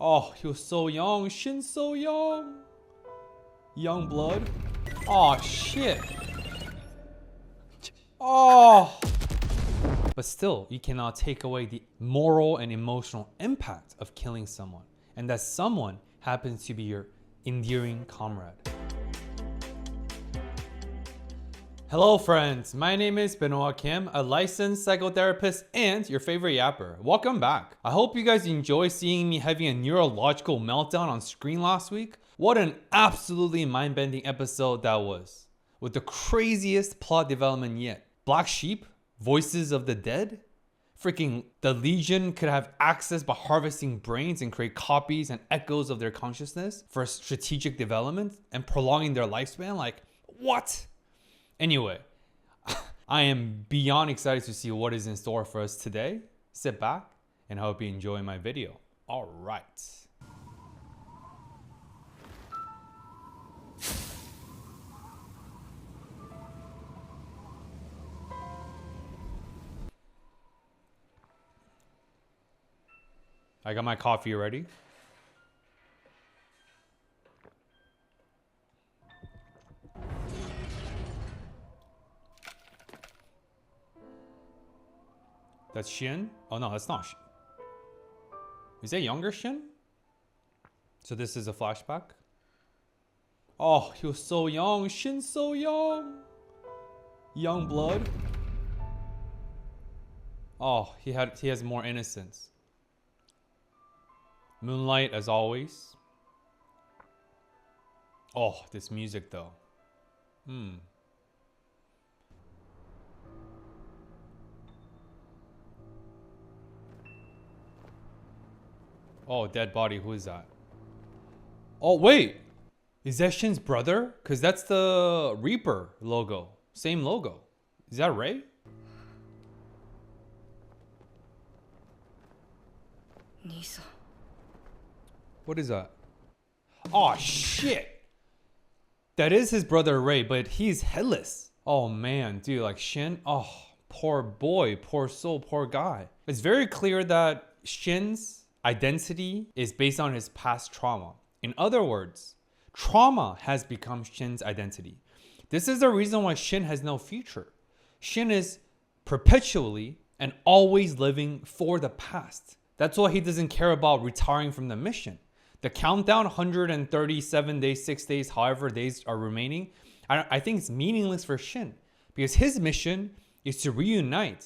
Oh, he was so young. Shin's so young. Young blood. Oh, shit. Oh. But still, you cannot take away the moral and emotional impact of killing someone. And that someone happens to be your endearing comrade. Hello friends, my name is Benoit Kim, a licensed psychotherapist and your favorite yapper. Welcome back. I hope you guys enjoy seeing me having a neurological meltdown on screen last week. What an absolutely mind-bending episode that was, with the craziest plot development yet. Black sheep, voices of the dead, freaking the Legion could have access by harvesting brains and create copies and echoes of their consciousness for strategic development and prolonging their lifespan. Like, what? Anyway, I am beyond excited to see what is in store for us today. Sit back and I hope you enjoy my video. All right. I got my coffee ready. That's Shin? Oh no, that's not Shin. Is that younger Shin? So this is a flashback? Oh, he was so young. Shin's so young. Young blood. Oh, he has more innocence. Moonlight as always. Oh, this music though. Oh, dead body. Who is that? Oh, wait. Is that Shin's brother? Because that's the Reaper logo. Same logo. Is that Ray? Nisa. What is that? Oh, shit. That is his brother Ray, but he's headless. Oh, man. Dude, like Shin. Oh, poor boy. Poor soul. Poor guy. It's very clear that Shin's identity is based on his past trauma. In other words, trauma has become Shin's identity. This is the reason why Shin has no future. Shin is perpetually and always living for the past. That's why he doesn't care about retiring from the mission. The countdown, 137 days, 6 days, however days are remaining, I think it's meaningless for Shin because his mission is to reunite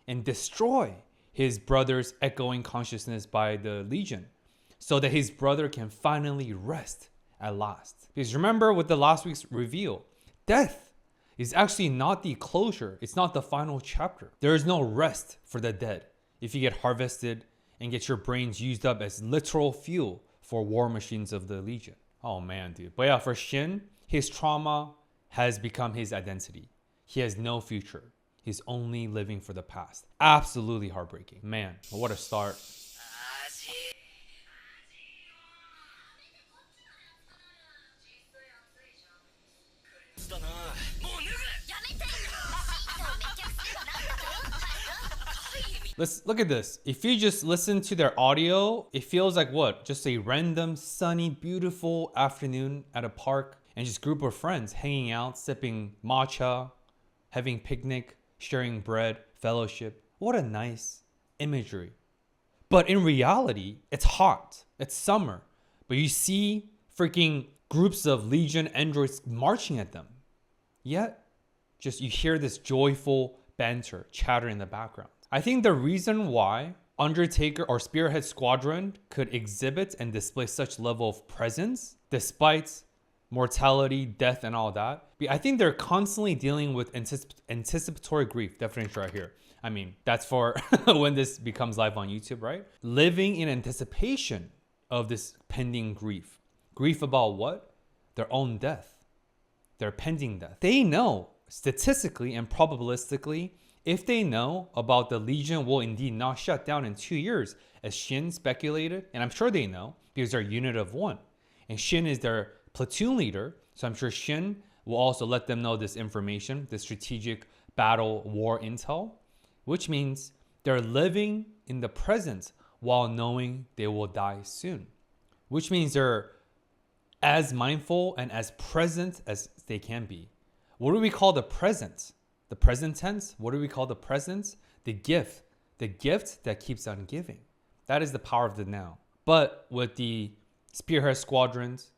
and destroy his brother's echoing consciousness by the Legion so that his brother can finally rest at last. Because remember with the last week's reveal, death is actually not the closure. It's not the final chapter. There is no rest for the dead if you get harvested and get your brains used up as literal fuel for war machines of the Legion. Oh man, dude. But yeah, for Shin, his trauma has become his identity. He has no future. He's only living for the past. Absolutely heartbreaking. Man, what a start. Let's look at this. If you just listen to their audio, it feels like what? Just a random, sunny, beautiful afternoon at a park and just group of friends hanging out, sipping matcha, having picnic, sharing bread, fellowship. What a nice imagery. But in reality, it's hot. It's summer. But you see freaking groups of Legion androids marching at them. Yet, just you hear this joyful banter, chatter in the background. I think the reason why Undertaker or Spearhead Squadron could exhibit and display such level of presence, despite mortality, death, and all that. I think they're constantly dealing with anticipatory grief. Definition right here. I mean, that's for when this becomes live on YouTube, right? Living in anticipation of this pending grief. Grief about what? Their own death. Their pending death. They know, statistically and probabilistically, if they know about the Legion will indeed not shut down in 2 years, as Shin speculated, and I'm sure they know, because they're a unit of one. And Shin is their platoon leader, so I'm sure Shin will also let them know this information, this strategic battle war intel, which means they're living in the present while knowing they will die soon. which means they're as mindful and as present as they can be. What do we call the present? The present tense? What do we call the present? The gift that keeps on giving. That is the power of the now. But with the spearhead squadrons,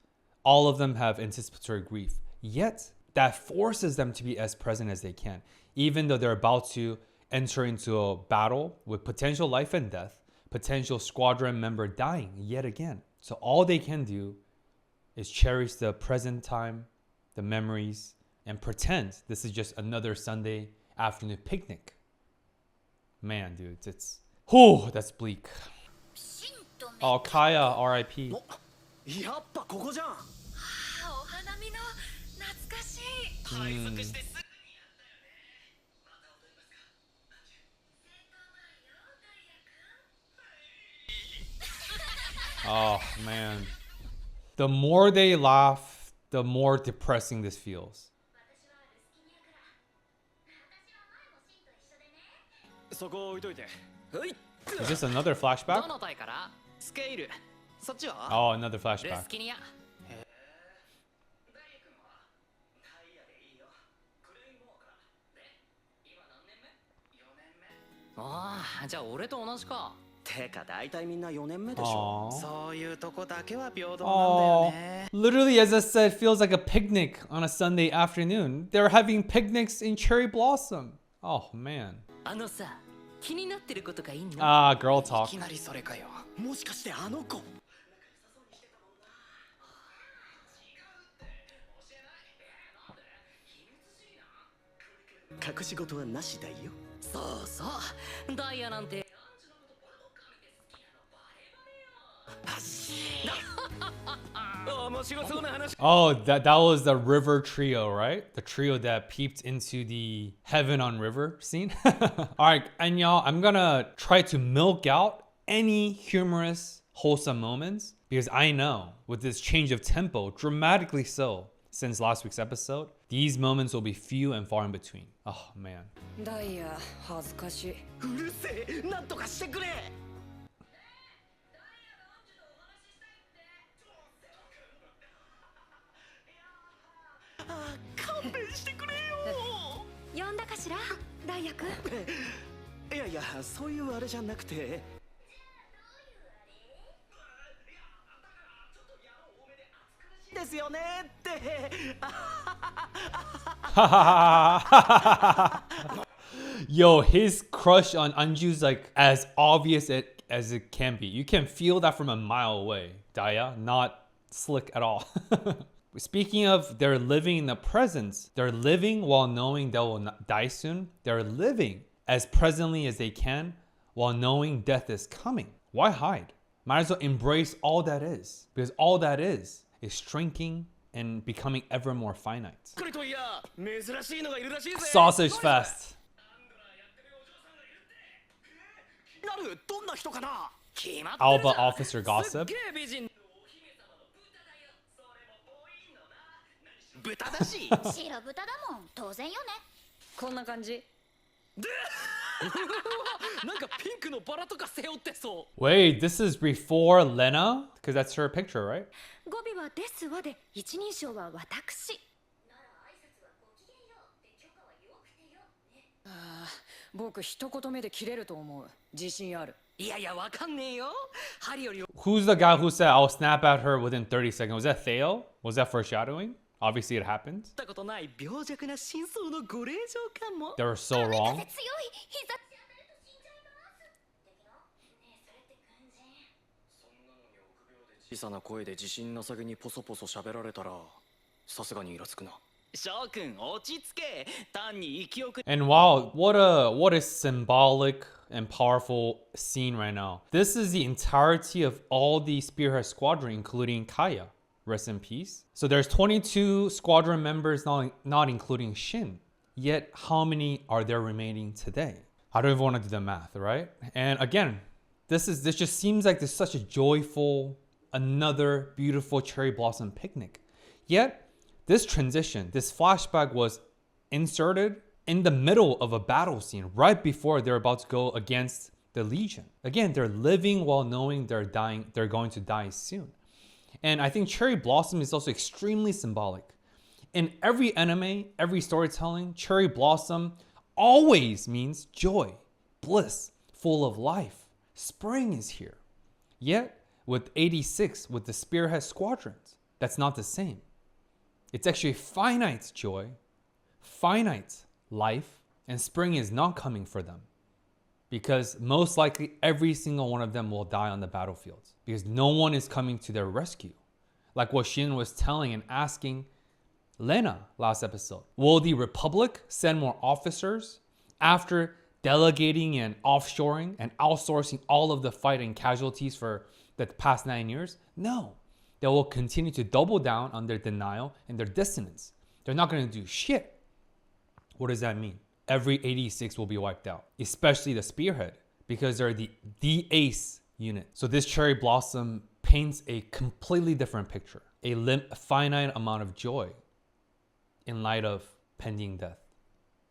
all of them have anticipatory grief. Yet, that forces them to be as present as they can. Even though they're about to enter into a battle with potential life and death, potential squadron member dying yet again. So all they can do is cherish the present time, the memories, and pretend this is just another Sunday afternoon picnic. Man, dude, that's bleak. Oh, Kaya, R.I.P. やっぱここじゃん。お花見の懐かしい。配属してすぐにやったよね。また踊りますか。戦闘前よ、ダイヤ君。 Oh, man. The more they laugh, the more depressing this feels. 私はルスキニアから。私は前もシンと一緒でね。そこ置いといて。はい。 Is this another flashback? どの隊からスケールそっちは Oh, another ル flashback. スキニアダイヤ君はダイヤでいいよ。クレイモアから。で、今何年目 ?4 年目。ああじゃあ俺と同じかてか大体みんな4年目でしょ。 Aww. そういうとこだけは平等なんだ Oh, よね。 literally, as I said, feels like a picnic on a Sunday afternoon. They're having picnics in cherry blossom. Oh, man. あのさ気になってることがいいの Ah, girl い talk. きなりそれかよ。もしかしてあの子。隠し事はなしだよ。そうそうダイヤなんて Oh, that was the river trio, right? The trio that peeped into the heaven on river scene. All right, and y'all, I'm gonna try to milk out any humorous, wholesome moments because I know with this change of tempo, dramatically so, since last week's episode, these moments will be few and far in between. Oh, man. ダイヤ恥ずかしい。うるせえ、なんとかしてくれ。あ、勘弁してくれよ。呼んだかしら、ダイヤ君。いやいや、そういうあれじゃなくて。 ですよねって。 Yo, his crush on Anju's like as obvious as it can be. You can feel that from a mile away. Daya, not slick at all. Speaking of they're living in the present, they're living while knowing they will not die soon. They're living as presently as they can while knowing death is coming. Why hide? Might as well embrace all that is, because all that is shrinking and becoming ever more finite. これといや、珍しいのがいるらしいぜ。 Sausage fest. なる、どんな人かな。 決まってるじ Alba ゃん officer すっ gossip. げえ美人豚だし。白豚だもん、当然よね。こんな感じ。なんかピンクのバラとか背負ってそう Wait, this is before Lena? Because that's her picture, right? 語尾はですわで、一人称は私。なら挨拶はごきげんようって許可はよくてよ。ね。ああ、僕一言目で切れると思う。自信ある。いやいやわかんねえよ針より Who's the guy who said I'll snap at her within 30 seconds? Was that Theo? Was that foreshadowing? Obviously it happened. たことない病弱な真相のご令状かも。 They were so 風 wrong. 強い、膝当たると死んじゃいます。敵の、ねえ、それって軍人。そんなのに臆病で小さな声で自信なさげにポソポソ喋られたら、さすがにイラつくな。翔くん落ち着け単に生き遅れ And wow, what a symbolic and powerful scene right now. This is the entirety of all the Spearhead Squadron, including Kaya. Rest in peace. So there's 22 squadron members, not including Shin. Yet, how many are there remaining today? I don't even want to do the math, right? And again, this just seems like this such a joyful, another beautiful cherry blossom picnic. Yet, this transition, this flashback was inserted in the middle of a battle scene, right before they're about to go against the Legion. Again, they're living while knowing they're dying, they're going to die soon. And I think cherry blossom is also extremely symbolic. In every anime, every storytelling, cherry blossom always means joy, bliss, full of life. Spring is here. Yet, with 86, with the Spearhead Squadrons, that's not the same. It's actually finite joy, finite life, and spring is not coming for them. Because most likely every single one of them will die on the battlefield. Because no one is coming to their rescue. Like what Shin was telling and asking Lena last episode. Will the Republic send more officers after delegating and offshoring and outsourcing all of the fight and casualties for the past 9 years? No. They will continue to double down on their denial and their dissonance. They're not going to do shit. What does that mean? Every 86 will be wiped out, especially the Spearhead, because they're the ace unit. So this cherry blossom paints a completely different picture. A finite amount of joy in light of pending death,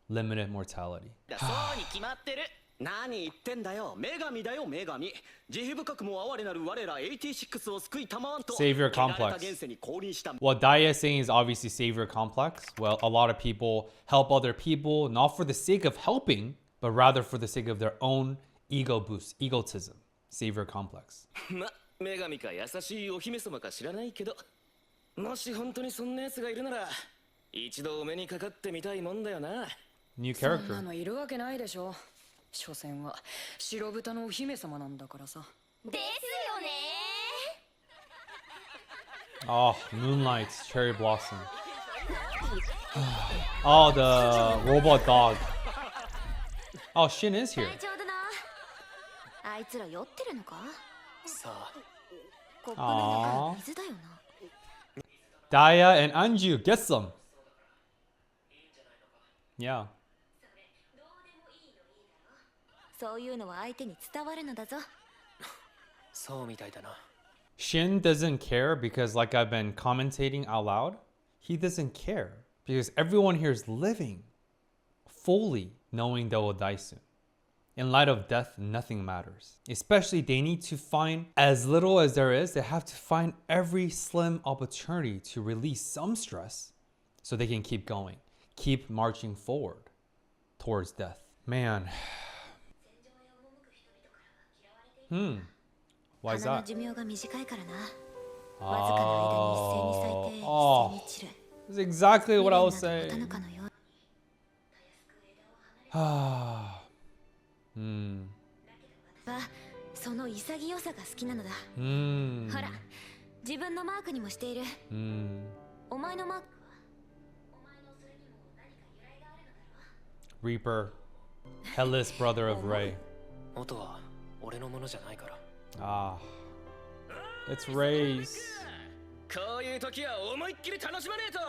limited mortality. そうに決まってる。何言ってんだよ。女神だよ、女神。慈悲深くも哀れなる我ら86を救いたまわんと。 Savior 汚れた complex. 現世に降臨した。 What Daya is saying is obviously savior complex. Well, a lot of people help other people not for the sake of helping, but rather for the sake of their own ego boost, egotism. Savior complex. ま、女神か優しいお姫様か知らないけど、もし本当にそんな奴がいるなら、一度お目にかかってみたいもんだよな。 New そんな character. のいるわけないでしょ。所詮は白豚のお姫様なんだからさ。ですよね Oh, Moonlight's cherry blossom. Oh, the robot dog. Oh, Shin is here. 大丈夫なあいつら酔ってるのかさあコップの中水だよな Daya and Anju, get some. Yeah. そういうのは相手に伝わるのだぞそうみたいだな Shin doesn't care because, like I've been commentating out loud, he doesn't care because everyone here is living fully knowing they will die soon. In light of death, nothing matters. Especially, they need to find as little as there is, they have to find every slim opportunity to release some stress so they can keep going, keep marching forward towards death. Man. Why is 花の that? 寿命が短いからなわずかな間に一斉に咲いて Oh. 一斉に散る That's exactly what I was 未練など持た saying. ぬかのよう Hmm. はその潔さが好きなのだ Hmm. ほら自分のマークにもしている Hmm. お前のマークはお前のそれにも何か由来があるのだろ Reaper. Headless brother of Ray. 元は俺のものじゃないから Ah. It's Ray's. こういう時は思いっきり楽しまねえと。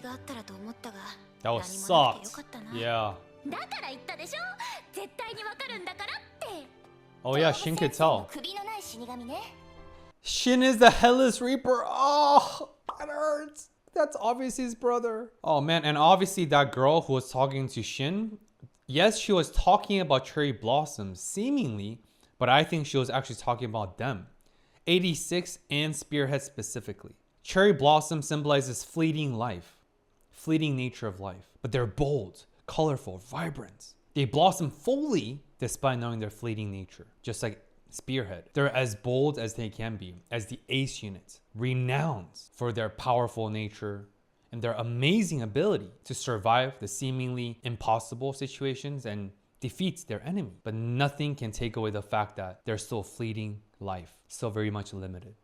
があったらと思ったが That 何 was もなくて sucked. よかったな Yeah. だから言ったでしょ絶対にわかるんだからって Oh yeah, Shin could tell. 首のない死神ね Shin is the Headless Reaper. Oh, that hurts. That's obviously his brother. Oh man, and obviously that girl who was talking to Shin, yes, she was talking about cherry blossoms, seemingly, but I think she was actually talking about them. 86 and Spearhead specifically. Cherry blossom symbolizes fleeting life, fleeting nature of life, but they're bold, colorful, vibrant. They blossom fully despite knowing their fleeting nature, just like Spearhead. They're as bold as they can be, as the ace unit, renowned for their powerful nature and their amazing ability to survive the seemingly impossible situations and defeat their enemy. But nothing can take away the fact that they're still fleeting life, still very much limited.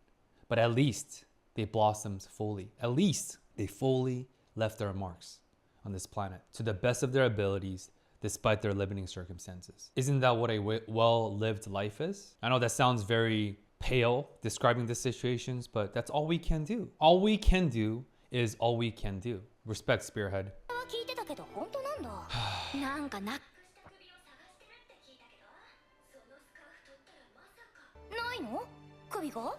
But at least they blossomed fully. At least they fully left their marks on this planet to the best of their abilities, despite their limiting circumstances. Isn't that what a well-lived life is? I know that sounds very pale describing the situations, but that's all we can do. All we can do is all we can do. Respect, Spearhead. 聞いてたけど本当なんだなんかなないの首が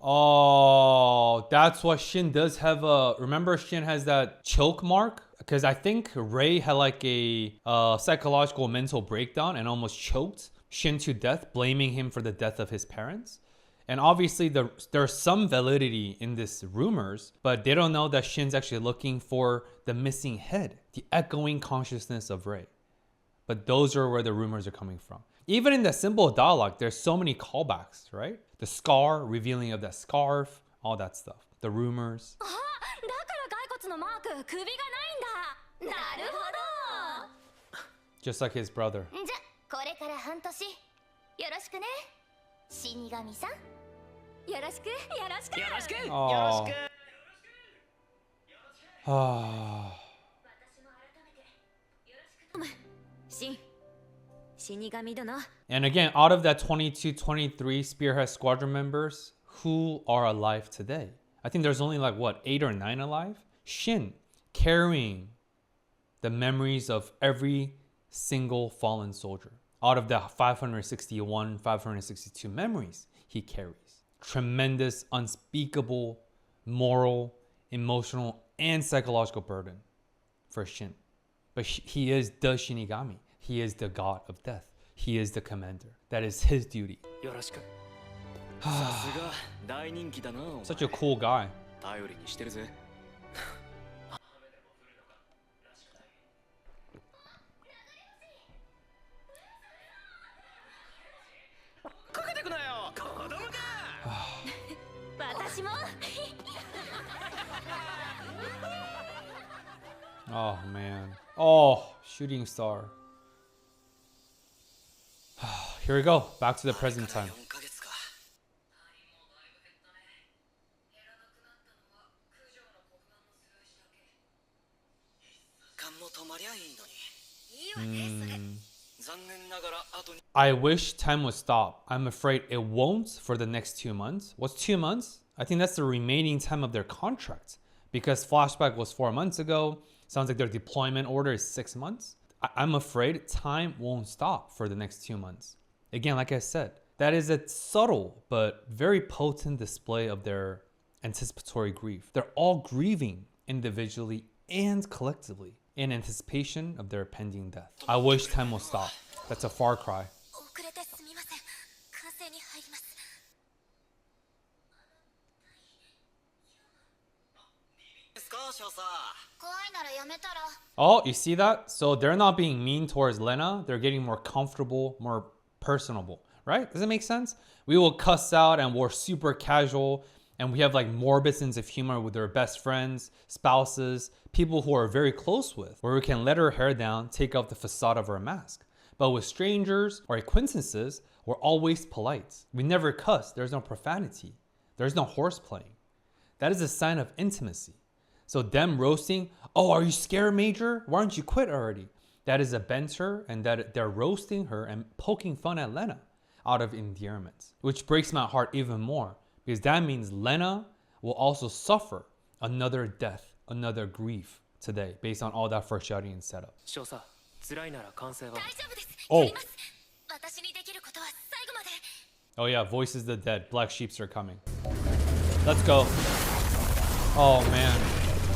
Oh, that's what Shin does have a... Remember Shin has that choke mark? Because I think Rei had like a psychological mental breakdown and almost choked Shin to death, blaming him for the death of his parents. And obviously there's some validity in this rumors, but they don't know that Shin's actually looking for the missing head, the echoing consciousness of Rei. But those are where the rumors are coming from. Even in the simple dialogue, there's so many callbacks, right? The scar, revealing of that scarf, all that stuff. The rumors. あ、だから骸骨のマーク首がないんだ。なるほど。 Just like his brother. じゃ、これから半年よろしくね。死神さん。よろしく、よろしく。よろしく。 Oh. Ah. 死神殿。 And again, out of that 22, 23 Spearhead Squadron members, who are alive today? I think there's only like, what, 8 or 9 alive? Shin, carrying the memories of every single fallen soldier. Out of the 561, 562 memories he carries. Tremendous, unspeakable, moral, emotional, and psychological burden for Shin. But he is the Shinigami. He is the god of death. He is the commander. That is his duty. よろしくさすが大人気だなお前 Such a cool guy. 頼りにしてるぜかけてくなよ子供か私も。 Oh man. Oh, shooting star. Here we go. Back to the present time. 4ヶ月か勘も止まりゃいいのにいいわね、それ。残念ながらあとに I wish time would stop. I'm afraid it won't for the next 2 months. What's 2 months? I think that's the remaining time of their contract. Because flashback was 4 months ago. Sounds like their deployment order is 6 months. I'm afraid time won't stop for the next 2 months. Again, like I said, that is a subtle but very potent display of their anticipatory grief. They're all grieving individually and collectively in anticipation of their pending death. I wish time will stop. That's a far cry. 遅れてすみません。完成に入ります。ですか少佐怖いならやめたら。 Oh, you see that? So they're not being mean towards Lena. They're getting more comfortable, more personable, right? Does it make sense? We will cuss out and we're super casual and we have like morbid sense of humor with our best friends, spouses, people who are very close with, where we can let our hair down, take off the facade of our mask. But with strangers or acquaintances, we're always polite. We never cuss. There's no profanity. There's no horseplaying. That is a sign of intimacy. So them roasting, oh, are you scared, Major? Why don't you quit already? That is a banter, and that they're roasting her and poking fun at Lena out of endearment, which breaks my heart even more because that means Lena will also suffer another death, another grief today based on all that foreshadowing and setup. 少佐辛いなら完成は大丈夫です。おやります。私にできることは最後まで。 Oh yeah, Voices of the Dead, Black Sheeps are coming. Let's go. Oh man.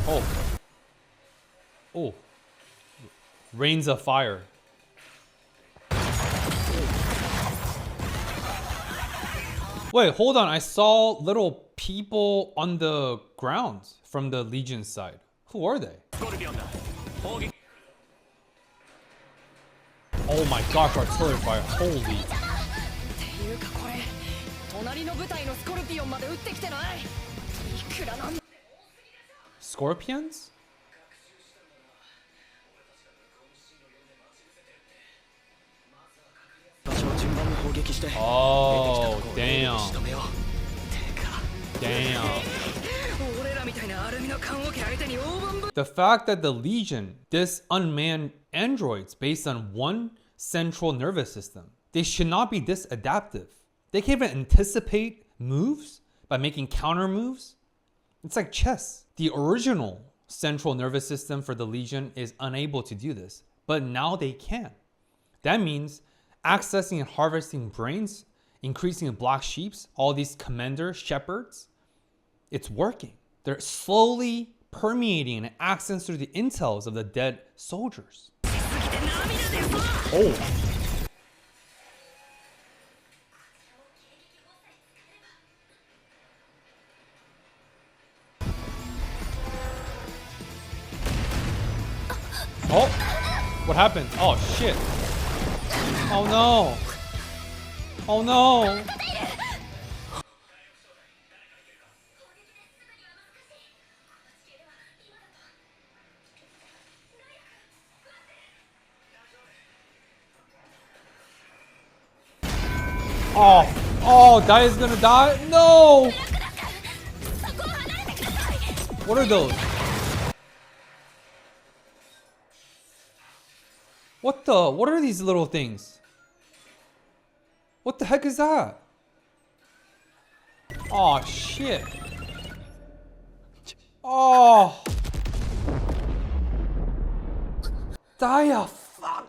Oh. Oh. Rains of fire. Wait, hold on. I saw little people on the ground from the Legion side. Who are they? スコルピオンだ砲撃 Oh my gosh, artillery fire. Holy. っていうかこれ隣の部隊のスコルピオンまで撃ってきてない。いくらなん Scorpions? 私は順番に砲撃して Oh, 出てきたとこ damn. を仕留めようてか Damn. 俺らみたいなアルミの棺桶相手に大盤ぶ The fact that the Legion, this unmanned androids based on one central nervous system, they should not be this adaptive. They can't even anticipate moves by making counter moves. It's like chess. The original central nervous system for the Legion is unable to do this, but now they can. That means accessing and harvesting brains increasing black sheeps, all these commander shepherds, it's working. They're slowly permeating and accents through the intels of the dead soldiers. Oh. Oh, what happened? Oh shit. Oh no. Oh no. Oh, Daiya's gonna die? No! What are those? What are these little things? What the heck is that? Oh shit. Oh. Daiya, fuck.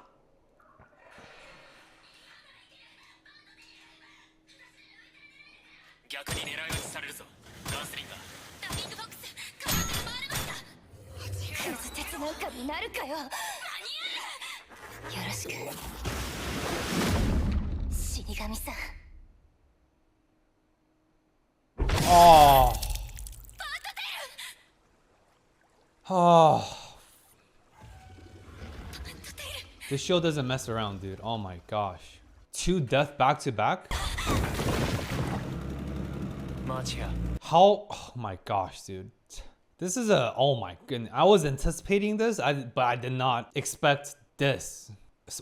Oh. Oh. This show doesn't mess around, dude. Oh my gosh. 2 deaths back to back? How? Oh my gosh, dude. This is oh my goodness. I was anticipating this, but I did not expect this.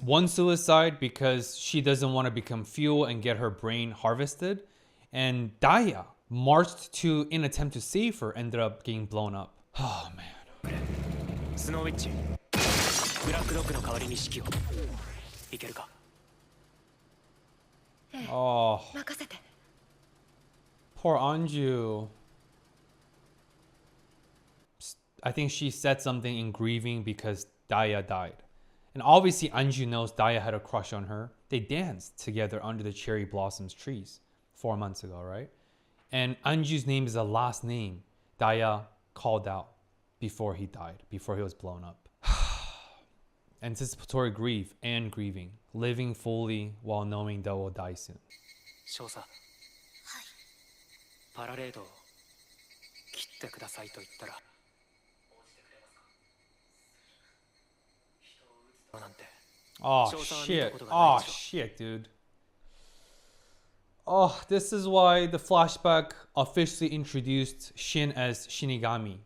One suicide because she doesn't want to become fuel and get her brain harvested. And Daiya marched to in attempt to save her, ended up getting blown up. Oh man. Oh. Poor Anju. I think she said something in grieving because Daiya died. And obviously Anju knows Daiya had a crush on her. They danced together under the cherry blossoms trees 4 months ago, right? And Anju's name is the last name Daiya called out before he died, before he was blown up. Anticipatory grief and grieving, living fully while knowing they will die soon. パラレードを切ってくださいと言ったら Oh shit. Oh shit, dude. Oh, this is why the flashback officially introduced Shin as Shinigami,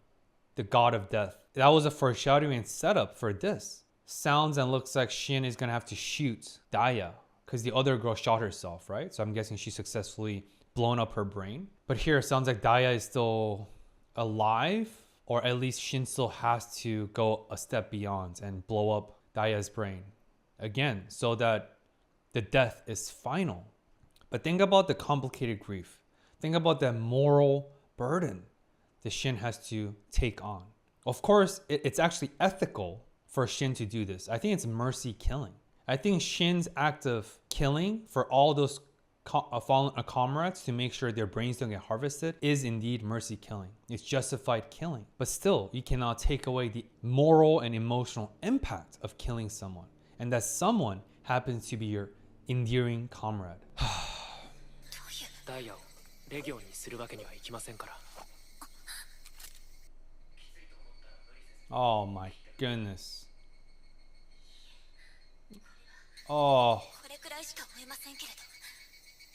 the god of death. That was a foreshadowing and setup for this. Sounds and looks like Shin is gonna have to shoot Daiya because the other girl shot herself, right? So I'm guessing she successfully blown up her brain. But here it sounds like Daiya is still alive, or at least Shin still has to go a step beyond and blow up Daiya's brain again so that the death is final. But think about the complicated grief. Think about the moral burden that Shin has to take on. Of course, it's actually ethical for Shin to do this. I think it's mercy killing. I think Shin's act of killing for all those fallen comrades to make sure their brains don't get harvested is indeed mercy killing. It's justified killing. But still, you cannot take away the moral and emotional impact of killing someone. And that someone happens to be your endearing comrade. ダイヤをレギオにするわけにはいきませんから。 Oh my goodness. Oh.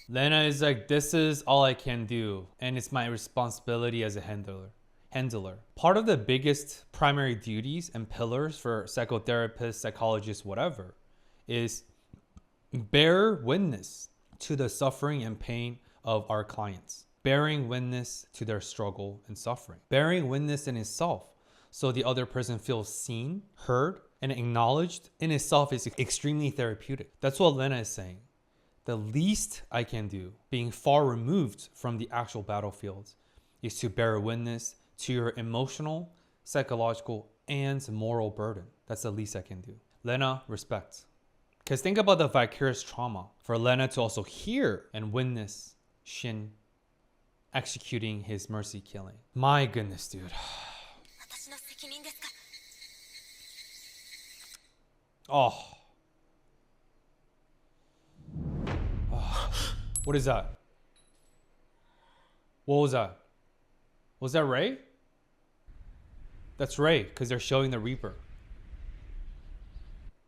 Lena is like, this is all I can do, and it's my responsibility as a handler. Part of the biggest primary duties and pillars for psychotherapists, psychologists, whatever, is bear witness to the suffering and pain of our clients. Bearing witness to their struggle and suffering. Bearing witness in itself so the other person feels seen, heard, and acknowledged in itself is extremely therapeutic. That's what Lena is saying. The least I can do, being far removed from the actual battlefield, is to bear witness to your emotional, psychological, and moral burden. That's the least I can do. Lena, respect. Because think about the vicarious trauma for Lena to also hear and witness Shin executing his mercy killing. My goodness, dude. 私の責任ですか？ Oh. What is that? What was that? Was that Ray? That's Ray, because they're showing the Reaper.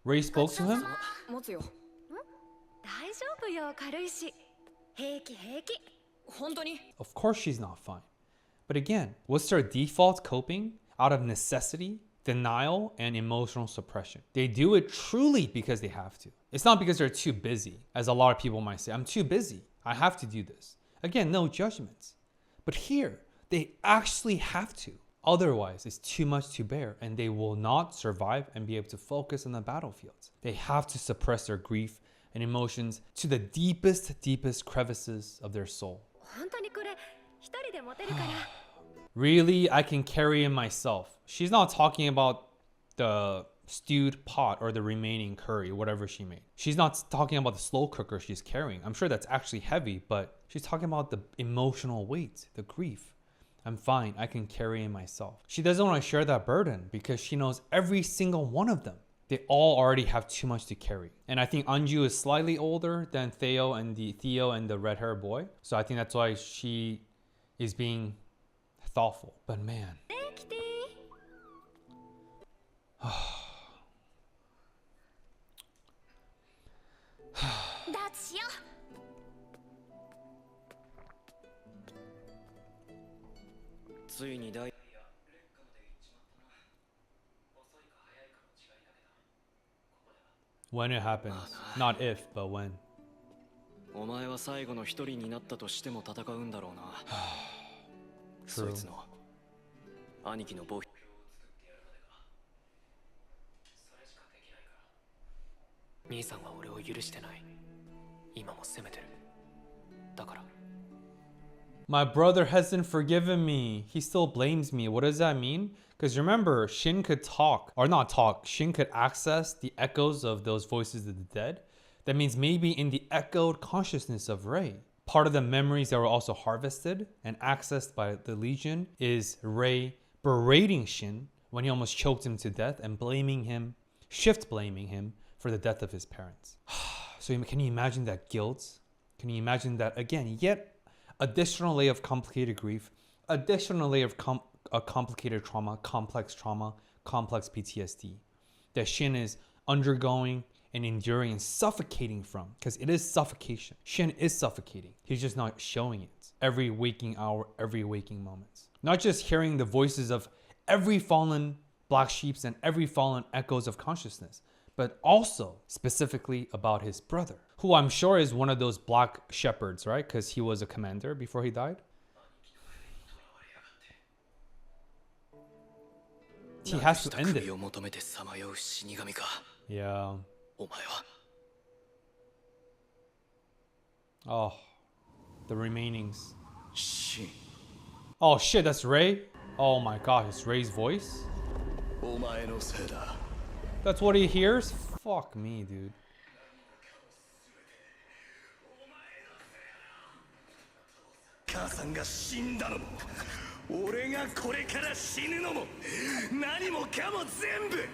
Ray spoke to him? 持つよ。大丈夫よ、軽いし。平気平気。本当に？ Of course she's not fine. But again, what's their default coping? Out of necessity, denial, and emotional suppression. They do it truly because they have to. It's not because they're too busy, as a lot of people might say. I'm too busy. I have to do this. Again, no judgments. But here, they actually have to. Otherwise, it's too much to bear and they will not survive and be able to focus on the battlefields. They have to suppress their grief and emotions to the deepest, deepest crevices of their soul. 本当にこれ一人で持てるから。 Really, I can carry it myself. She's not talking about the stewed pot or the remaining curry, whatever she made. She's not talking about the slow cooker she's carrying. I'm sure that's actually heavy, but she's talking about the emotional weight, the grief. I'm fine. I can carry it myself. She doesn't want to share that burden because she knows every single one of them. They all already have too much to carry. And I think Anju is slightly older than Theo and the red-haired boy. So I think that's why she is being thoughtful. But man. 来て。ダーツしよう。ついに大 When it happens. Not if, but when. お前は最後の一人になったとしても戦うんだろうな。そいつの兄貴の防御。兄さんは俺を許してない。今も責めてる。だから。 My brother hasn't forgiven me. He still blames me. What does that mean? Because remember, Shin could talk, or not talk, Shin could access the echoes of those voices of the dead. That means maybe in the echoed consciousness of Rei. Part of the memories that were also harvested and accessed by the Legion is Rei berating Shin when he almost choked him to death and blaming him, shift blaming him for the death of his parents. So can you imagine that guilt? Can you imagine that again, yet additional layer of complicated grief, additional layer of complicated trauma, complex PTSD that Shin is undergoing and enduring and suffocating from, because it is suffocation. Shin is suffocating. He's just not showing it every waking hour, every waking moments. Not just hearing the voices of every fallen black sheeps and every fallen echoes of consciousness, but also specifically about his brother, who I'm sure is one of those black shepherds, right? Because he was a commander before he died. He has to end it. Yeah. Oh, the remainings. Oh shit, that's Rei? Oh my god, it's Rei's voice? That's what he hears? Fuck me, dude. 母さんが死んだのも俺がこれから死ぬのも何もかも全部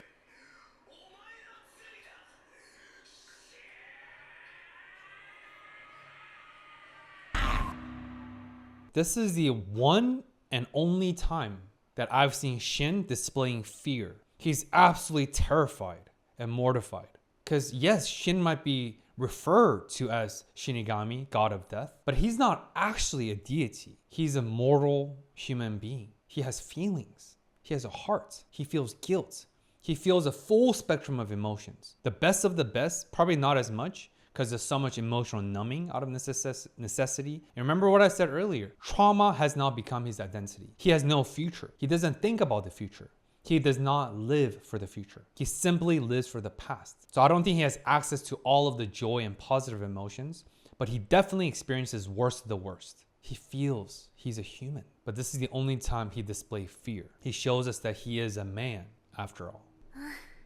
This is the one and only time that I've seen Shin displaying fear. He's absolutely terrified and mortified. Because yes, Shin might be referred to as Shinigami, god of death, but he's not actually a deity. He's a mortal human being. He has feelings. He has a heart. He feels guilt. He feels a full spectrum of emotions. The best of the best, probably not as much, because there's so much emotional numbing out of necessity. And remember what I said earlier, trauma has now become his identity. He has no future. He doesn't think about the future. He does not live for the future. He simply lives for the past. So I don't think he has access to all of the joy and positive emotions, but he definitely experiences worst of the worst. He feels he's a human, but this is the only time he displays fear. He shows us that he is a man after all.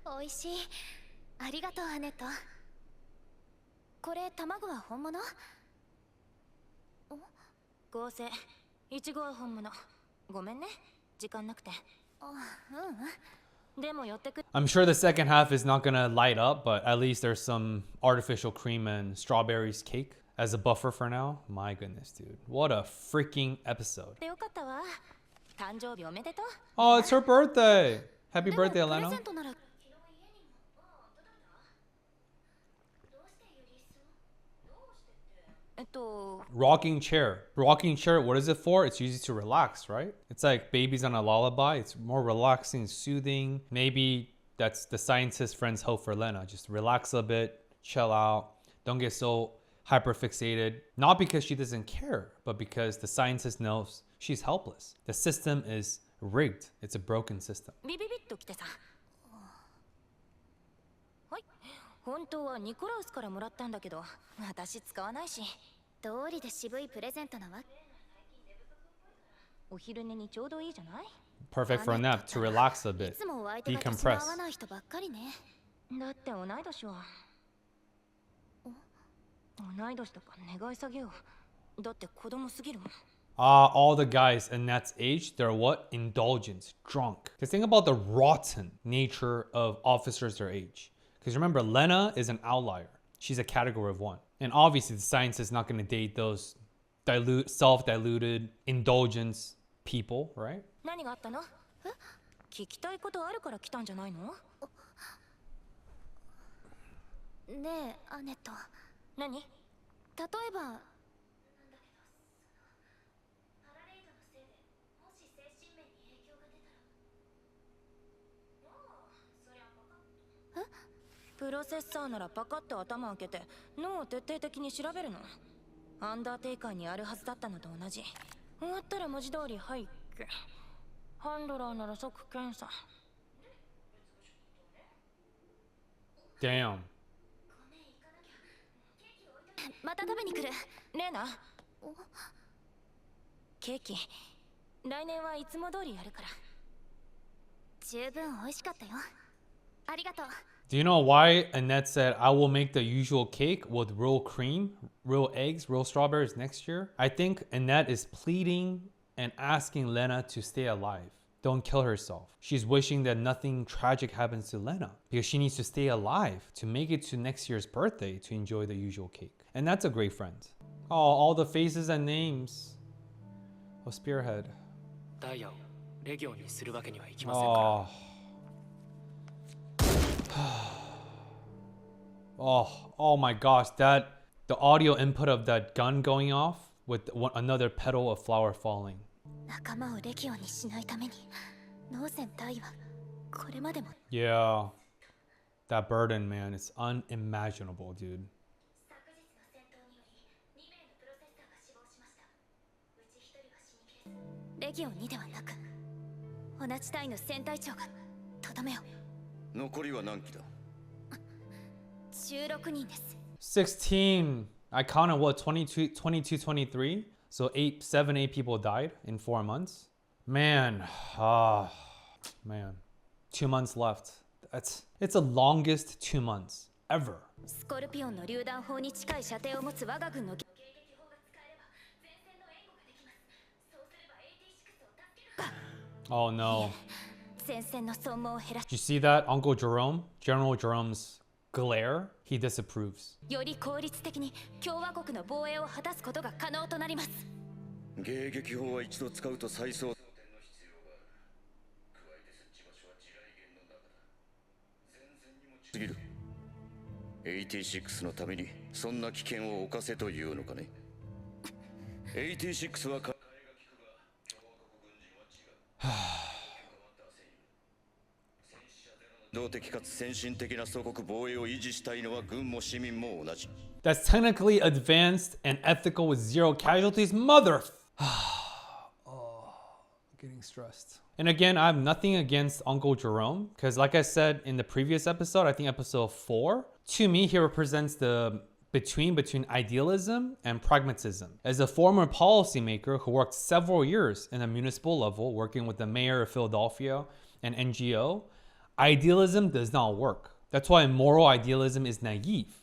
おいしい。ありがとう、アネット。これ卵は本物？合成いちごは本物。ごめんね、時間なくて。でも寄ってく。 I'm sure the second half is not gonna light up, but at least there's some artificial cream and strawberries cake as a buffer for now. My goodness, dude. What a freaking episode. よかったわ。誕生日おめでとう。 Oh, it's her birthday. Happy でも birthday, プレ Elena. ゼントなら Rocking chair. Rocking chair, what is it for? It's usually to relax, right? It's like babies on a lullaby. It's more relaxing, soothing. Maybe that's the scientist friend's hope for Lena. Just relax a bit, chill out. Don't get so hyper fixated. Not because she doesn't care, but because the scientist knows she's helpless. The system is rigged. It's a broken system. ビビビッと来てさ。はい。本当はニコラウスからもらったんだけど、私使わないし。どうりで渋いプレゼントなわ。お昼寝にちょうどいいじゃない？ Perfect for a nap, to relax a い bit. つもお相手が年の合 Decompress. わない人ばっかりね。だって同い年は。同い年とか願い下げよう。だって子供すぎるもん。All the guys in Nat's age, they're what? Indulgent, drunk. Because think about the rotten nature of officers their age. Because remember, Lena is an outlier. She's a category of one. And obviously the science is not going to date those self-diluted, indulgence people, right? 何があったの？聞きたいことあるから来たんじゃないの？ねえアネット、何？例えばプロセッサーならパカッと頭開けて脳を徹底的に調べるの。アンダーテイカーにあるはずだったのと同じ。終わったら文字通りはい。ハンドラーなら即検査。Damn. また食べに来る。レナ、ケーキ来年はいつも通りやるから。十分美味しかったよ。ありがとう。 Do you know why Annette said, I will make the usual cake with real cream, real eggs, real strawberries next year? I think Annette is pleading and asking Lena to stay alive. Don't kill herself. She's wishing that nothing tragic happens to Lena because she needs to stay alive to make it to next year's birthday to enjoy the usual cake. And that's a great friend. Oh, all the faces and names of Spearhead. ダイヤをレギオンにするわけにはいきませんから。Oh. Oh my gosh, the audio input of that gun going off with another petal of flower falling. 仲間をレギオンにしないために、ノーセン大はこれまでも。Yeah, that burden, man, it's unimaginable, dude. 昨日の戦闘により2名のプロセッサーが死亡しました。うち1人は死にきれず、レギオンにではなく、同じ隊の戦隊長がとどめを。残りは何機だ16人です。16. I counted what, 22, 23. So 7, 8 people died in 4 months. Man, man, 2 months left. It's the longest 2 months ever. スコルピオンの榴弾砲に近い射程を持つ我が軍の迎撃砲が使えれば前線の援護ができます。そうすれば86を助けるか。 Oh no. 前線の損耗を減らし、 Did you see that, Uncle Jerome? General Jerome's glare? He disapproves. より効率的に共和国の防衛を果たすことが可能となります。迎撃砲は一度使うと再装すぎる。86のためにそんな危険を冒せというのかね。86は動的かつ先進的な祖国防衛を維持したいのは軍も市民も同じ。 That's technically advanced and ethical with 0 casualties. Mother. Oh, getting stressed. And again, I have nothing against Uncle Jerome because, like I said in the previous episode, I think episode 4, to me, he represents the between idealism and pragmatism. As a former policymaker who worked several years in a municipal level, working with the mayor of Philadelphia and NGO, idealism does not work. That's why moral idealism is naive,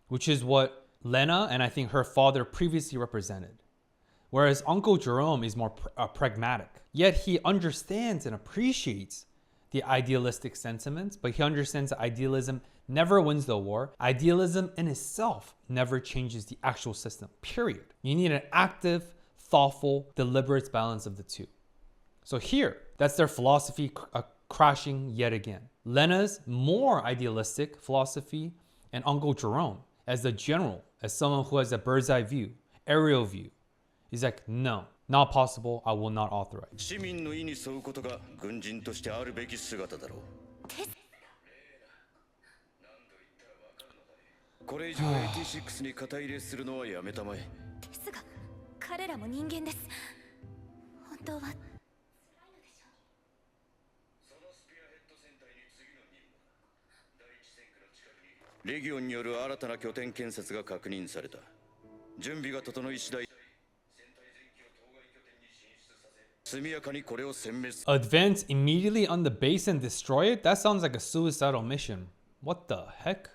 which is what Lena and I think her father previously represented. Whereas Uncle Jerome is more pragmatic. Yet he understands and appreciates the idealistic sentiments, but he understands that idealism never wins the war. Idealism in itself never changes the actual system, period. You need an active, thoughtful, deliberate balance of the two. So here, that's their philosophy crashing yet again. Lena's more idealistic philosophy and Uncle Jerome as the general, as someone who has a bird's eye view, aerial view. He's like, no, not possible. I will not authorize. 市民の意に沿うことが軍人としてあるべき姿だろう。これ以上86に肩入れするのはやめたまえ。ですが、彼らも人間です。本当は辛いのでしょう。そのスピアヘッド戦隊に次の任務だ。第一戦区の近くにレギオンによる新たな拠点建設が確認された。準備が整い次第。Advance immediately on the base and destroy it? That sounds like a suicidal mission. What the heck?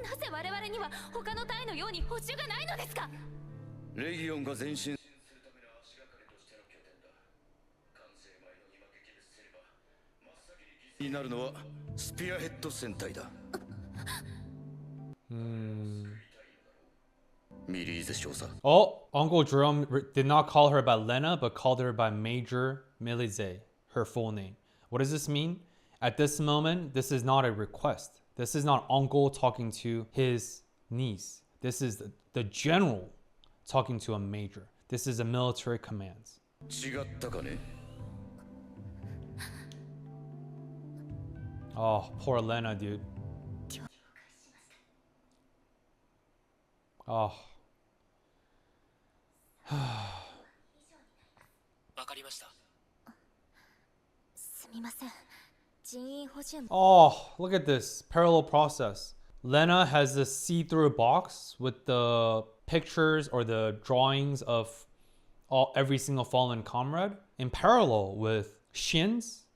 なぜ我々には他の隊のように補充がないのですか？レギオンが前進するための足がかりとしての拠点だ。完成前の今撃滅すれば真っ先に犠牲になるのはスピアヘッド戦隊だ。Oh, Uncle Jerome did not call her by Lena, but called her by Major Milize, her full name. What does this mean? At this moment, this is not a request. This is not uncle talking to his niece. This is the general talking to a major. This is a military commands. Oh, poor Lena, dude. Oh. Oh, look at this parallel process. Lena has this see-through box with the pictures or the drawings of every single fallen comrade in parallel with Shin's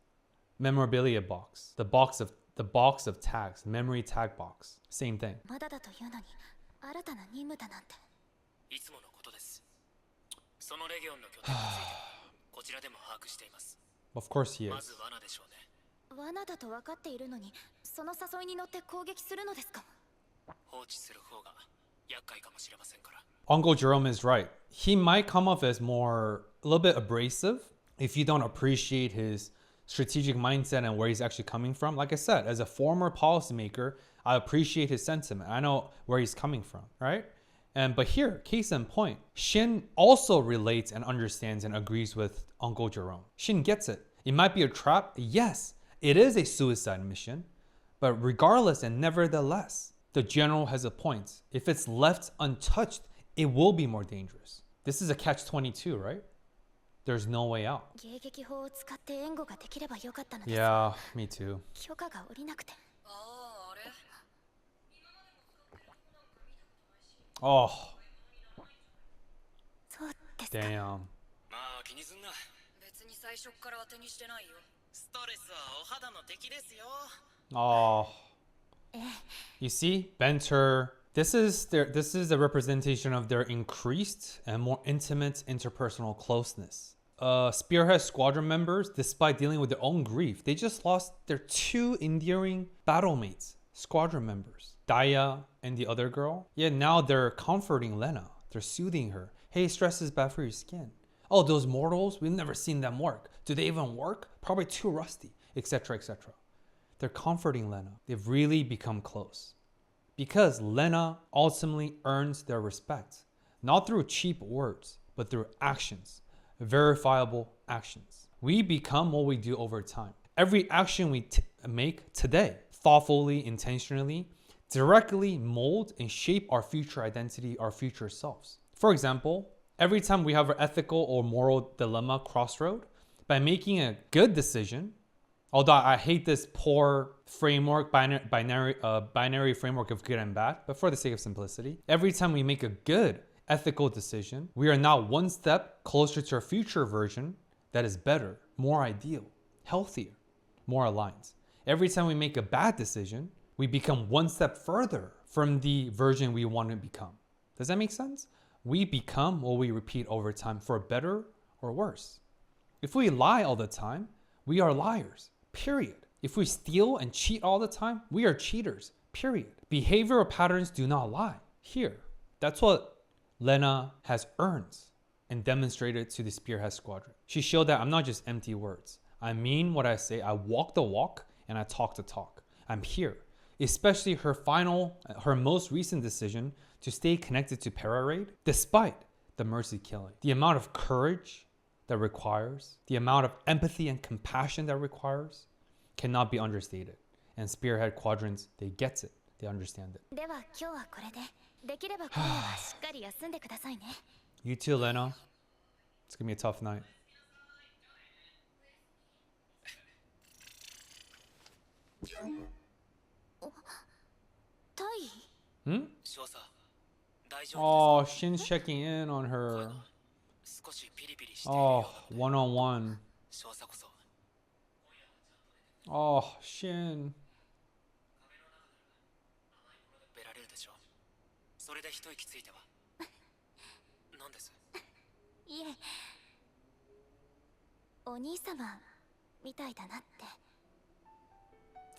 memorabilia box, the box of tags, memory tag box. Same thing. Of course he is. Uncle Jerome is right. He might come off as a little bit abrasive if you don't appreciate his strategic mindset and where he's actually coming from. Like I said, as a former policymaker, I appreciate his sentiment. I know where he's coming from, right? But here, case in point, Shin also relates and understands and agrees with Uncle Jerome. Shin gets it. It might be a trap. Yes, it is a suicide mission. But regardless and nevertheless, the general has a point. If it's left untouched, it will be more dangerous. This is a catch-22, right? There's no way out. Yeah, me too. Oh. Damn. Oh. You see, banter. This is the representation of their increased and more intimate interpersonal closeness. Spearhead squadron members, despite dealing with their own grief, they just lost their two endearing battle mates, squadron members, Daya and the other girl. Yet now they're comforting Lena. They're soothing her. Hey, stress is bad for your skin. Oh, those mortals, we've never seen them work. Do they even work? Probably too rusty, etc., etc. They're comforting Lena. They've really become close. Because Lena ultimately earns their respect, not through cheap words, but through actions, verifiable actions. We become what we do over time. Every action we make today, thoughtfully, intentionally, directly mold and shape our future identity, our future selves. For example, every time we have an ethical or moral dilemma crossroad, by making a good decision, although I hate this poor framework, binary framework of good and bad, but for the sake of simplicity, every time we make a good ethical decision, we are now one step closer to a future version that is better, more ideal, healthier, more aligned. Every time we make a bad decision, We become one step further from the version we want to become. Does that make sense? We become what we repeat over time, for better or worse. If we lie all the time, we are liars, period. If we steal and cheat all the time, we are cheaters, period. Behavioral patterns do not lie. Here, that's what Lena has earned and demonstrated to the Spearhead Squadron. She showed that I'm not just empty words. I mean what I say, I walk the walk, and I talk the talk. I'm here. Especially her most recent decision to stay connected to Pararaid, despite the Mercy killing. The amount of courage that requires, the amount of empathy and compassion that requires, cannot be understated. And Spearhead Quadrants, they get it. They understand it. では今日はこれで、できれば今夜はしっかり休んでくださいね。You too, Lena. It's gonna be a tough night. タイ？ Hmm? 少佐、大丈夫 Oh, Shin's checking in on her. ですか？少しピリピリしている Oh, ような one ので on one. 少佐こそ Oh, Shin. 出られるでしょう。それで一息ついては。何です？いえ、お兄様みたいだなって。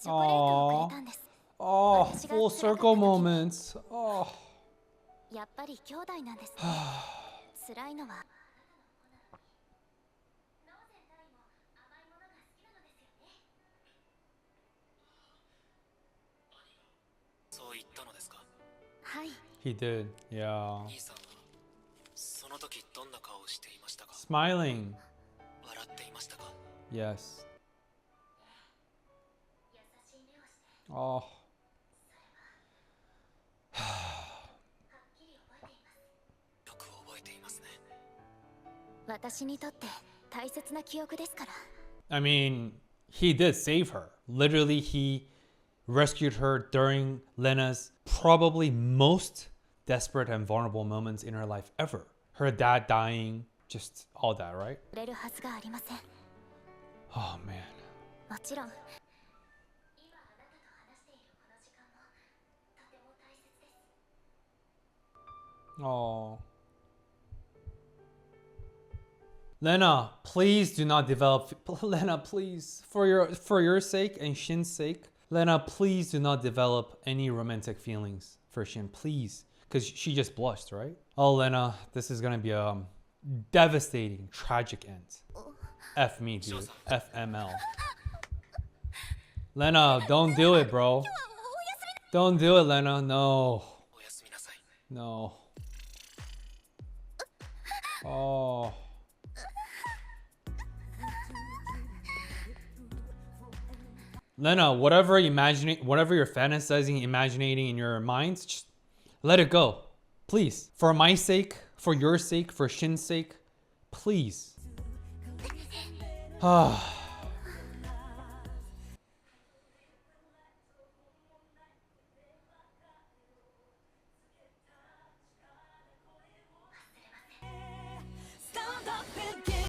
チョコレートをくれたんです。 Oh, full circle moments. Oh. やっぱり兄弟なんですね。辛いのは。そう言ったのですか？はい。 He did, yeah. 兄さんはその時どんな顔をしていましたか？ Smiling, 笑っていましたか？ yes. Oh. よく覚えていますね。私にとって大切な記憶ですから。 I mean, he did save her. Literally, he rescued her during Lena's probably most desperate and vulnerable moments in her life ever. Her dad dying, just all that, right? 触れるはずがありません。 Oh, man. もちろん。 Oh. Lena, please do not develop. Lena, please, for your sake and Shin's sake, Lena, please do not develop any romantic feelings for Shin, please, because she just blushed, right? Oh, Lena, this is gonna be a devastating, tragic end. F me, dude. FML. Lena, don't do it, bro. Don't do it, Lena. No. おやすみなさい。 No. Oh. Lena, whatever you're fantasizing, imagining in your mind, just let it go. Please. For my sake, for your sake, for Shin's sake, please.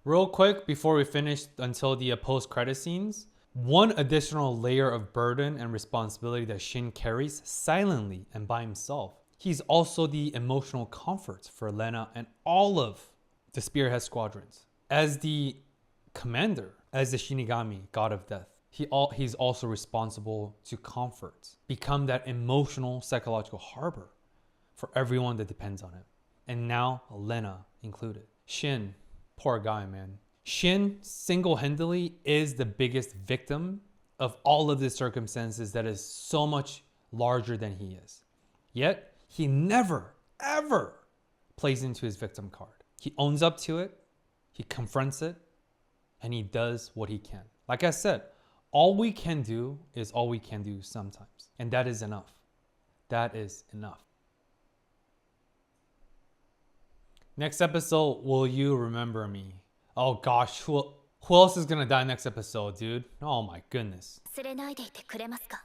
Real quick before we finish until the post-credit scenes, one additional layer of burden and responsibility that Shin carries silently and by himself. He's also the emotional comfort for Lena and all of the Spearhead Squadrons. As the commander, as the Shinigami, god of death, he's also responsible to comfort, become that emotional psychological harbor for everyone that depends on him. And now Lena included. Shin, poor guy, man. Shin single-handedly is the biggest victim of all of the circumstances that is so much larger than he is. Yet, he never, ever plays into his victim card. He owns up to it, he confronts it, and he does what he can. Like I said, all we can do is all we can do sometimes. And that is enough. That is enough. Next episode, will you remember me? Oh gosh, who else is gonna die next episode, dude? Oh my goodness. 忘れないでいてくれますか？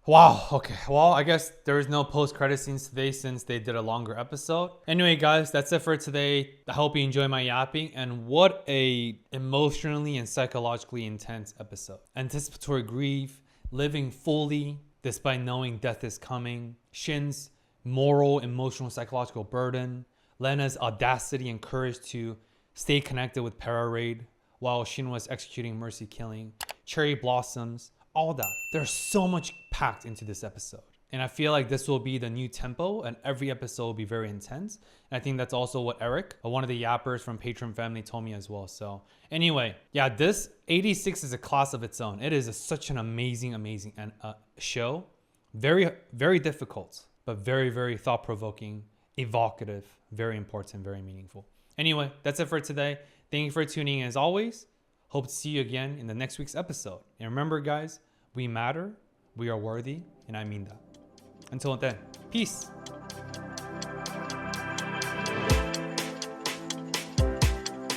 Wow, okay. Well, I guess there is no post-credit scenes today since they did a longer episode. Anyway, guys, that's it for today. I hope you enjoy my yapping, and what a emotionally and psychologically intense episode. Anticipatory grief, living fully despite knowing death is coming, Shin's moral, emotional, psychological burden, Lena's audacity and courage to stay connected with Para-Raid while Shin was executing mercy killing, cherry blossoms, all that. There's so much packed into this episode. And I feel like this will be the new tempo and every episode will be very intense. And I think that's also what Eric, one of the yappers from Patreon family, told me as well. So anyway, yeah, this 86 is a class of its own. It is such an amazing show. Very, very difficult, but very, very thought-provoking, evocative, very important, very meaningful. Anyway, that's it for today. Thank you for tuning in as always. Hope to see you again in the next week's episode. And remember, guys, we matter, we are worthy, and I mean that. Until then, peace.